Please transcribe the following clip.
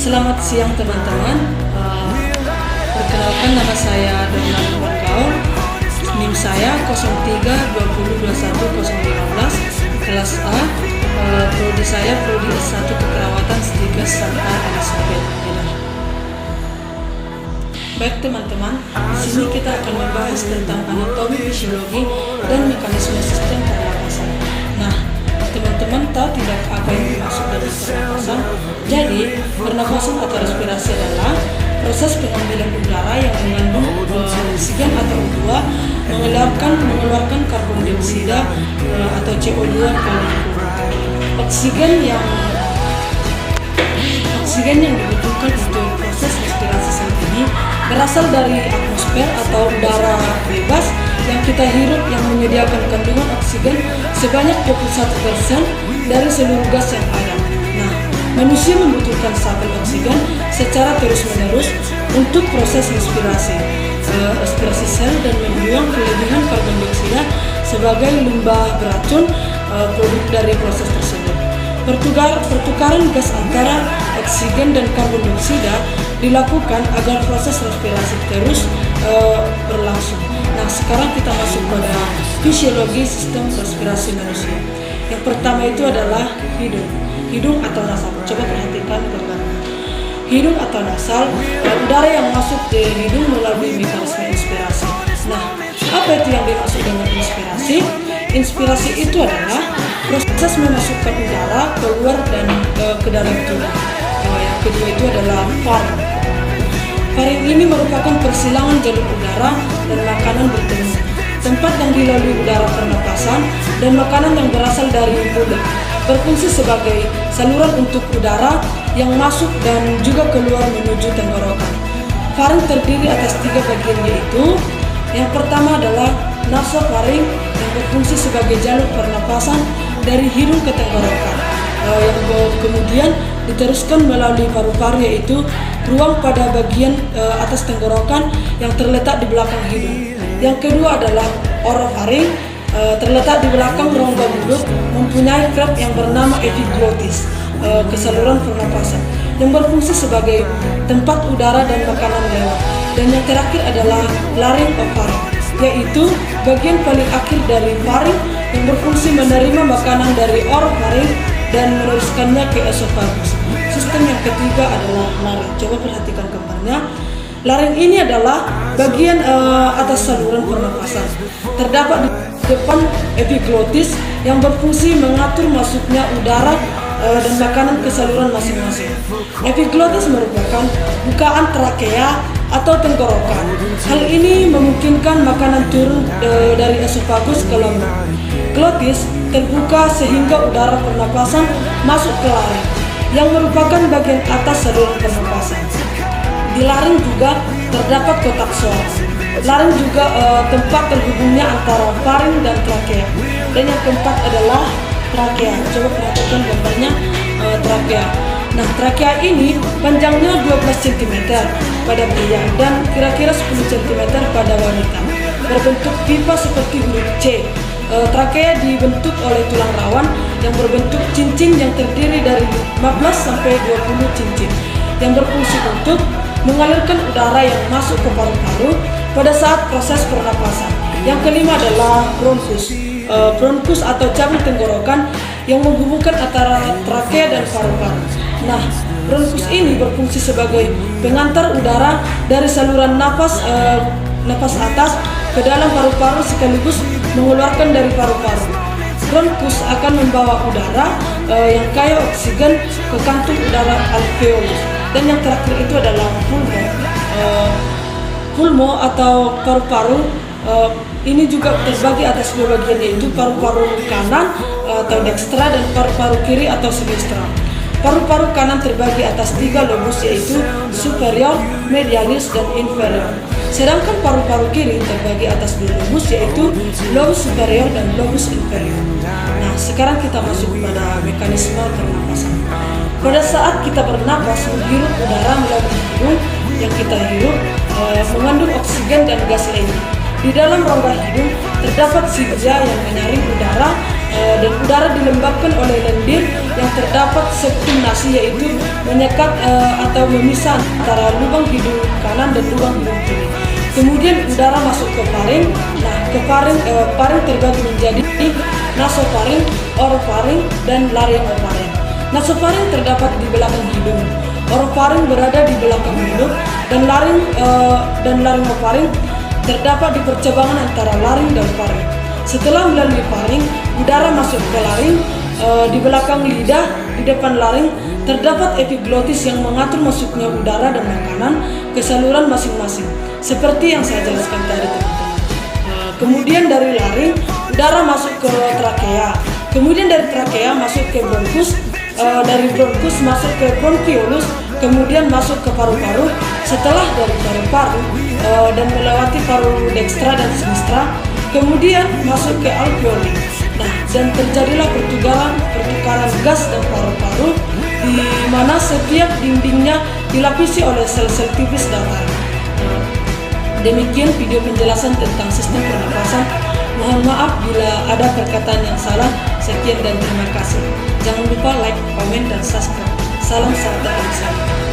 Selamat siang teman-teman. Perkenalkan, nama saya Dona Gaul. NIM saya 0320210015, kelas A. Prodi saya Prodi S1 Keperawatan Stika Santa Elizabeth. Baik teman-teman, di sini kita akan membahas tentang anatomi, fisiologi, dan mekanisme sistem pernapasan. Nah, teman-teman tahu tidak apa yang dimaksud dari pernapasan? Jadi, pernapasan atau respirasi adalah proses pengambilan udara yang mengandung oksigen atau O2 mengeluarkan karbon dioksida atau CO2 ke lingkungan. Oksigen yang dibutuhkan untuk proses respirasi saat ini berasal dari atmosfer atau udara bebas yang kita hirup, yang menyediakan kandungan oksigen sebanyak 21% dari seluruh gas yang ada. Nah, manusia membutuhkan sampel oksigen secara terus-menerus untuk proses respirasi sel, dan membuang kelebihan karbon dioksida sebagai limbah beracun produk dari proses tersebut. Pertukaran gas antara oksigen dan karbon dioksida dilakukan agar proses respirasi terus berlangsung. Nah, sekarang kita masuk pada fisiologi sistem respirasi manusia. Yang pertama itu adalah hidung atau nasal. Coba perhatikan gambarnya. Hidung atau nasal, udara yang masuk ke hidung melalui mekanisme inspirasi. Nah, apa itu yang dimaksud dengan inspirasi? Inspirasi itu adalah proses memasukkan udara keluar dan ke dalam tubuh. Yang kedua itu adalah faring. Faring ini merupakan persilangan jalur udara dan makanan bertemu, tempat yang dilalui udara pernapasan dan makanan yang berasal dari mulut, berfungsi sebagai saluran untuk udara yang masuk dan juga keluar menuju tenggorokan. Faring terdiri atas 3 bagian, yaitu yang pertama adalah nasofaring yang berfungsi sebagai jalur pernapasan dari hidung ke tenggorokan, yang kemudian diteruskan melalui paru-paru, yaitu ruang pada bagian atas tenggorokan yang terletak di belakang hidung. Yang kedua adalah orofaring, terletak di belakang rongga mulut, mempunyai krep yang bernama epiglottis ke saluran pernapasan yang berfungsi sebagai tempat udara dan makanan lewat. Dan yang terakhir adalah laryngofaring, yaitu bagian paling akhir dari faring yang berfungsi menerima makanan dari orofaring dan meneruskannya ke esofagus. Sistem yang ketiga adalah laring. Coba perhatikan gambarnya. Laring ini adalah bagian atas saluran pernapasan. Terdapat di depan epiglottis yang berfungsi mengatur masuknya udara dan makanan ke saluran masing-masing. Epiglottis merupakan bukaan trakea atau tenggorokan. Hal ini memungkinkan makanan turun dari esofagus ke lambung. Glotis terbuka sehingga udara pernapasan masuk ke laring, yang merupakan bagian atas saluran pernapasan. Di laring juga terdapat kotak suara. Laring juga tempat terhubungnya antara faring dan trakea. Dan yang keempat adalah trakea. Coba perhatikan gambarnya trakea. Nah, trakea ini panjangnya 12 cm pada pria dan kira-kira 10 cm pada wanita. Berbentuk pipa seperti huruf C. Trakea dibentuk oleh tulang rawan yang berbentuk cincin yang terdiri dari 15 sampai 20 cincin yang berfungsi untuk mengalirkan udara yang masuk ke paru-paru pada saat proses pernapasan. Yang kelima adalah bronkus. Bronkus atau cabang tenggorokan yang menghubungkan antara trakea dan paru-paru. Nah, bronkus ini berfungsi sebagai pengantar udara dari saluran napas atas ke dalam paru-paru sekaligus mengeluarkan dari paru-paru. Bronkus akan membawa udara yang kaya oksigen ke kantung udara alveolus. Dan yang terakhir itu adalah pulmo atau paru-paru. Ini juga terbagi atas 2 bagian, yaitu paru-paru kanan atau dextra dan paru-paru kiri atau sinistra. Paru-paru kanan terbagi atas 3 lobus, yaitu superior, medialis, dan inferior. Sedangkan paru-paru kiri terbagi atas 2 lobus, yaitu lobus superior dan lobus inferior. Nah, sekarang kita masuk pada mekanisme pernapasan. Pada saat kita bernapas, menghirup udara melalui hidung yang kita hirup mengandung oksigen dan gas lainnya. Di dalam rongga hidung terdapat sija yang menyaring udara dan udara dilembabkan oleh lendir yang terdapat septum nasi, yaitu menyekat atau memisah antara lubang hidung kanan dan lubang hidung kiri. Kemudian udara masuk ke faring. Nah, faring terbagi menjadi nasofaring, orofaring, dan laryngofaring. Nasofaring terdapat di belakang hidung, orofaring berada di belakang mulut, dan laryngofaring terdapat di percabangan antara laring dan faring. Setelah melalui faring, udara masuk ke laring. Di belakang lidah, di depan laring, terdapat epiglotis yang mengatur masuknya udara dan makanan ke saluran masing-masing, seperti yang saya jelaskan tadi, teman-teman. Kemudian dari laring, udara masuk ke trakea. Kemudian dari trakea masuk ke bronkus. Dari bronkus masuk ke bronkiolus. Kemudian masuk ke paru-paru. Setelah dari paru-paru dan melewati paru dextra dan sinistra, kemudian masuk ke alveoli. Nah, dan terjadilah pertukaran gas dan paru-paru, di mana setiap dindingnya dilapisi oleh sel-sel tipis datar. Demikian video penjelasan tentang sistem pernapasan. Mohon maaf bila ada perkataan yang salah. Sekian dan terima kasih. Jangan lupa like, komen, dan subscribe. Salam Sabda Insan.